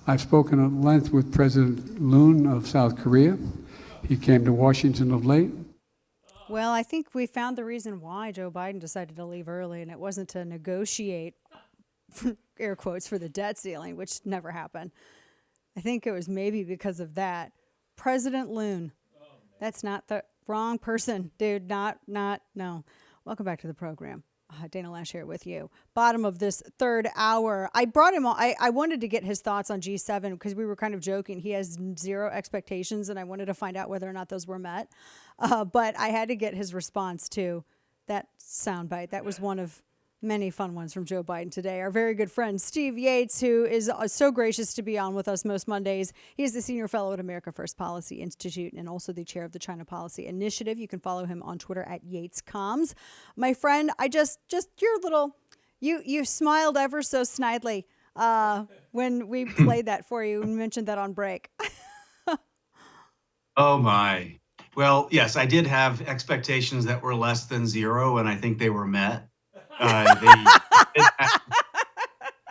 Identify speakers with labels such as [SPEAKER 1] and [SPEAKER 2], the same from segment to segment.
[SPEAKER 1] I've spoken at length with President Loesch of South Korea. He came to Washington of late.
[SPEAKER 2] Well, I think we found the reason why Joe Biden decided to leave early, and it wasn't to negotiate, air quotes, for the debt ceiling, which never happened. I think it was maybe because of that. President Loesch. That's not the wrong person, dude. No. Welcome back to the program. Dana Loesch here with you. Bottom of this third hour. I brought him on. I wanted to get his thoughts on G7 because we were kind of joking. He has zero expectations, and I wanted to find out whether or not those were met. But I had to get his response to that soundbite. That was one of many fun ones from Joe Biden today. Our very good friend, Steve Yates, who is so gracious to be on with us most Mondays. He is the senior fellow at America First Policy Institute and also the chair of the China Policy Initiative. You can follow him on Twitter at YatesComs. My friend, I just your little, you smiled ever so snidely when we played that for you and mentioned that on break.
[SPEAKER 3] Oh, my. Well, yes, I did have expectations that were less than zero, and I think they were met.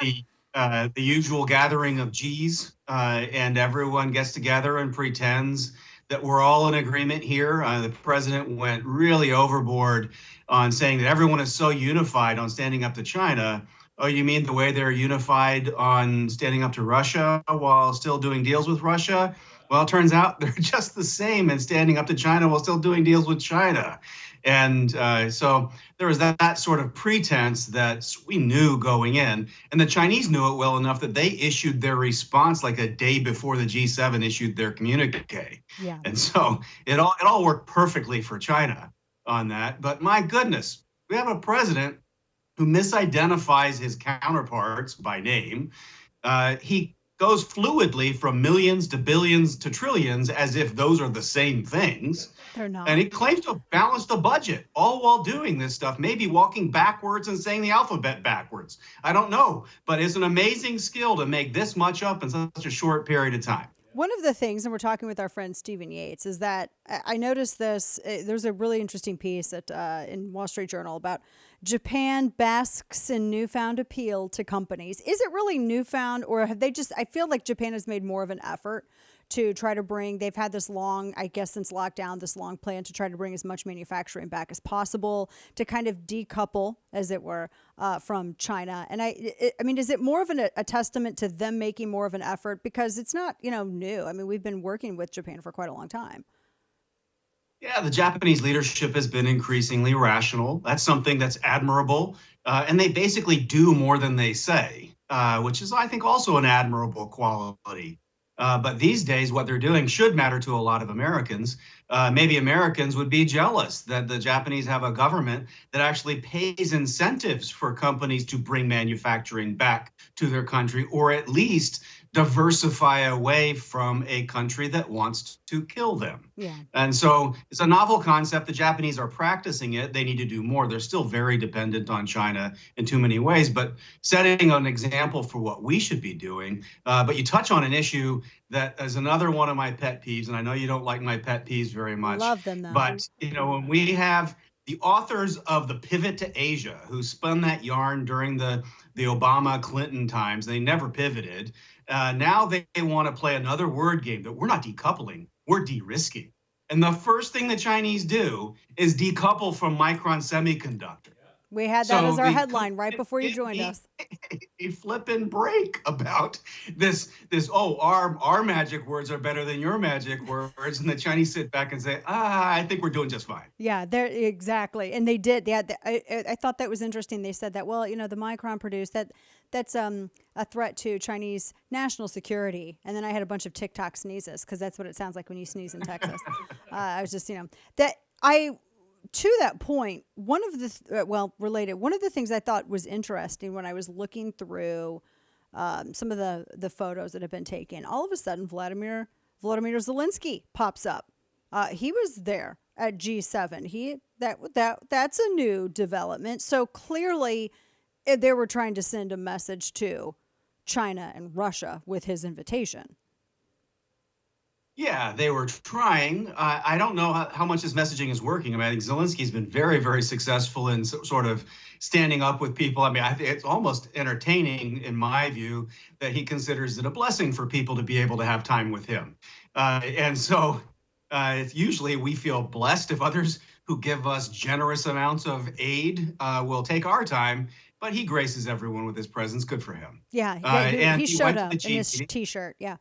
[SPEAKER 3] The usual gathering of G's, and everyone gets together and pretends that we're all in agreement here. The president went really overboard on saying that everyone is so unified on standing up to China. Oh, you mean the way they're unified on standing up to Russia while still doing deals with Russia? Well, it turns out they're just the same in standing up to China while still doing deals with China. And so there was that sort of pretense that we knew going in. And the Chinese knew it well enough that they issued their response like a day before the G7 issued their communique.
[SPEAKER 2] Yeah.
[SPEAKER 3] And so it all worked perfectly for China on that. But my goodness, we have a president who misidentifies his counterparts by name. He goes fluidly from millions to billions to trillions as if those are the same things.
[SPEAKER 2] They're not.
[SPEAKER 3] And he claims to have balanced the budget, all while doing this stuff, maybe walking backwards and saying the alphabet backwards. I don't know, but it's an amazing skill to make this much up in such a short period of time.
[SPEAKER 2] One of the things, and we're talking with our friend Stephen Yates, is that I noticed this. There's a really interesting piece in Wall Street Journal about Japan basks in newfound appeal to companies. Is it really newfound, or have they just, I feel like Japan has made more of an effort to try to bring, they've had this long, I guess since lockdown, this long plan to try to bring as much manufacturing back as possible, to kind of decouple, as it were, from China. And I mean, is it more of a testament to them making more of an effort? Because it's not, new. I mean, we've been working with Japan for quite a long time.
[SPEAKER 3] Yeah, the Japanese leadership has been increasingly rational. That's something that's admirable. And they basically do more than they say, which is, I think, also an admirable quality. But these days, what they're doing should matter to a lot of Americans. Maybe Americans would be jealous that the Japanese have a government that actually pays incentives for companies to bring manufacturing back to their country, or at least diversify away from a country that wants to kill them.
[SPEAKER 2] Yeah.
[SPEAKER 3] And so it's a novel concept. The Japanese are practicing it. They need to do more. They're still very dependent on China in too many ways, but setting an example for what we should be doing. But you touch on an issue that is another one of my pet peeves, and I know you don't like my pet peeves very much.
[SPEAKER 2] Love them, though.
[SPEAKER 3] But, when we have the authors of The Pivot to Asia, who spun that yarn during the Obama-Clinton times, they never pivoted. Now they want to play another word game that we're not decoupling, we're de-risking. And the first thing the Chinese do is decouple from Micron Semiconductor.
[SPEAKER 2] We had that as our headline right before you joined us.
[SPEAKER 3] A flippin' break about this, our magic words are better than your magic words. And the Chinese sit back and say, I think we're doing just fine.
[SPEAKER 2] Yeah, exactly. And they did. I thought that was interesting. They said that, well, the Micron produced that's a threat to Chinese national security. And then I had a bunch of TikTok sneezes, because that's what it sounds like when you sneeze in Texas. I was just, to that point, one of the things I thought was interesting when I was looking through some of the photos that have been taken, all of a sudden Vladimir Zelenskyy pops up. He was there at G7. That's a new development. So clearly they were trying to send a message to China and Russia with his invitation.
[SPEAKER 3] Yeah, they were trying. I don't know how much this messaging is working. I mean, I think Zelensky's been very, very successful in sort of standing up with people. I mean, I think it's almost entertaining, in my view, that he considers it a blessing for people to be able to have time with him. And so it's usually we feel blessed if others who give us generous amounts of aid will take our time. But he graces everyone with his presence. Good for him.
[SPEAKER 2] Yeah,
[SPEAKER 3] And
[SPEAKER 2] he
[SPEAKER 3] he
[SPEAKER 2] showed
[SPEAKER 3] went to
[SPEAKER 2] up
[SPEAKER 3] the
[SPEAKER 2] in his
[SPEAKER 3] G.
[SPEAKER 2] T-shirt. Yeah.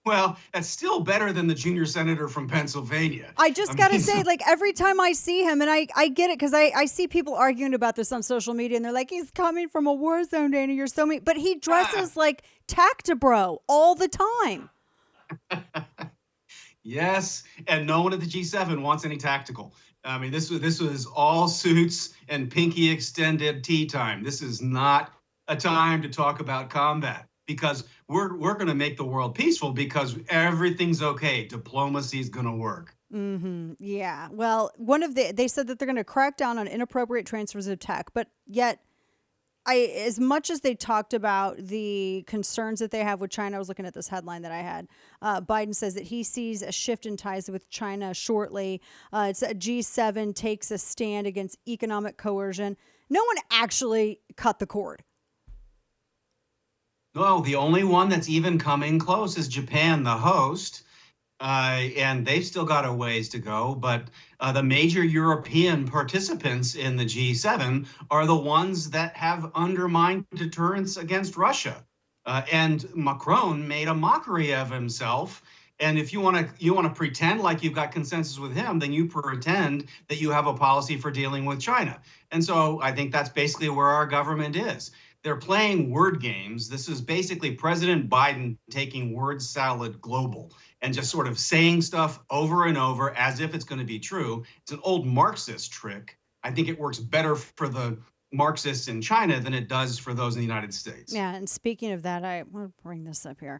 [SPEAKER 3] Well, that's still better than the junior senator from Pennsylvania.
[SPEAKER 2] I just got to say, like, every time I see him, and I get it because I see people arguing about this on social media, and they're like, he's coming from a war zone, Dana, you're so mean. But he dresses like Tactibro all the time.
[SPEAKER 3] Yes, and no one at the G7 wants any tactical. I mean, this was all suits and pinky extended tea time. This is not a time to talk about combat because we're going to make the world peaceful because everything's okay. Diplomacy is going to work.
[SPEAKER 2] Mm-hmm. Yeah. Well, they said that they're going to crack down on inappropriate transfers of tech, but yet, as much as they talked about the concerns that they have with China, I was looking at this headline that I had. Biden says that he sees a shift in ties with China shortly. It's a G7 takes a stand against economic coercion. No one actually cut the cord.
[SPEAKER 3] No, the only one that's even coming close is Japan, the host. And they've still got a ways to go. But the major European participants in the G7 are the ones that have undermined deterrence against Russia. And Macron made a mockery of himself. And if you want to pretend like you've got consensus with him, then you pretend that you have a policy for dealing with China. And so I think that's basically where our government is. They're playing word games. This is basically President Biden taking word salad global and just sort of saying stuff over and over as if it's going to be true. It's an old Marxist trick. I think it works better for the Marxists in China than it does for those in the United States.
[SPEAKER 2] Yeah, and speaking of that, I want to bring this up here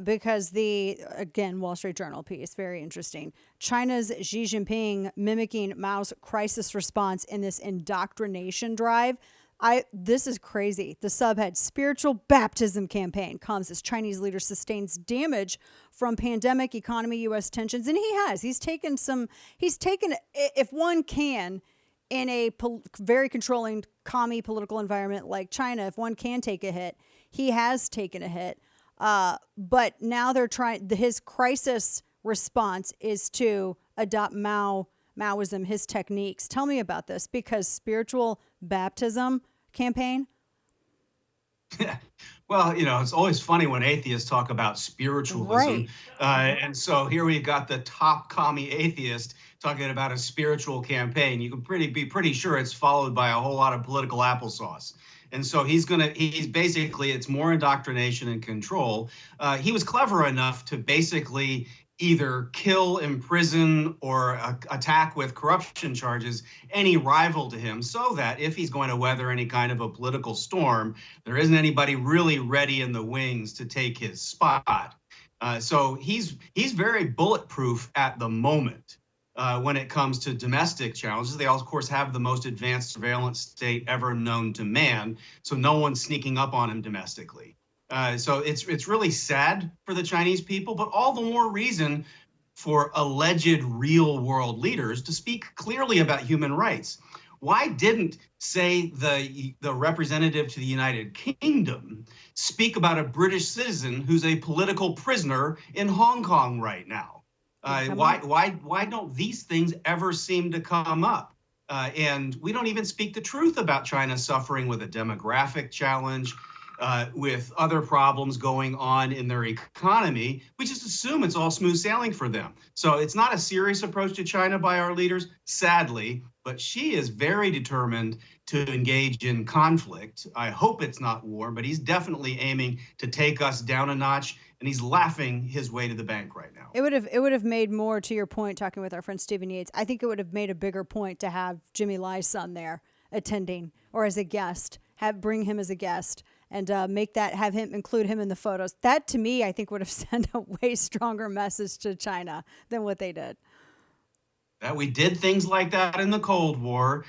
[SPEAKER 2] because again, Wall Street Journal piece, very interesting. China's Xi Jinping mimicking Mao's crisis response in this indoctrination drive. This is crazy. The subhead, spiritual baptism campaign comes as Chinese leader sustains damage from pandemic, economy, U.S. tensions. And he's taken, if one can, in a very controlling, commie political environment like China, if one can take a hit, he has taken a hit. But now they're his crisis response is to adopt Maoism, his techniques. Tell me about this, because spiritual baptism campaign.
[SPEAKER 3] Well, it's always funny when atheists talk about spiritualism.
[SPEAKER 2] Right.
[SPEAKER 3] And so here we've got the top commie atheist talking about a spiritual campaign. You can be pretty sure it's followed by a whole lot of political applesauce. And so he's basically, it's more indoctrination and control. He was clever enough to basically either kill, imprison, or attack with corruption charges any rival to him, so that if he's going to weather any kind of a political storm, there isn't anybody really ready in the wings to take his spot. So he's very bulletproof at the moment when it comes to domestic challenges. They, of course, have the most advanced surveillance state ever known to man, so no one's sneaking up on him domestically. So it's really sad for the Chinese people, but all the more reason for alleged real world leaders to speak clearly about human rights. Why didn't, say, the representative to the United Kingdom speak about a British citizen who's a political prisoner in Hong Kong right now? Why don't these things ever seem to come up? And we don't even speak the truth about China suffering with a demographic challenge, with other problems going on in their economy. We just assume it's all smooth sailing for them. So it's not a serious approach to China by our leaders, sadly, but Xi is very determined to engage in conflict. I hope it's not war, but he's definitely aiming to take us down a notch, and he's laughing his way to the bank right now.
[SPEAKER 2] It would have made more, to your point, talking with our friend Stephen Yates, I think it would have made a bigger point to have Jimmy Lai's son there attending, or as a guest, bring him as a guest, and include him in the photos. That, to me, I think would have sent a way stronger message to China than what they did.
[SPEAKER 3] That we did things like that in the Cold War.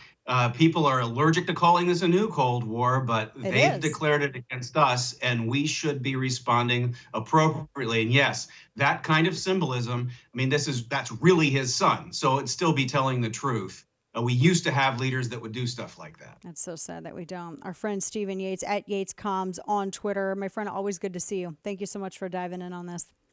[SPEAKER 3] People are allergic to calling this a new Cold War, but
[SPEAKER 2] It
[SPEAKER 3] they've
[SPEAKER 2] is.
[SPEAKER 3] declared it against us, and we should be responding appropriately. And yes, that kind of symbolism, I mean, that's really his son, so it'd still be telling the truth. We used to have leaders that would do stuff like that.
[SPEAKER 2] That's so sad that we don't. Our friend Stephen Yates at YatesComs on Twitter. My friend, always good to see you. Thank you so much for diving in on this.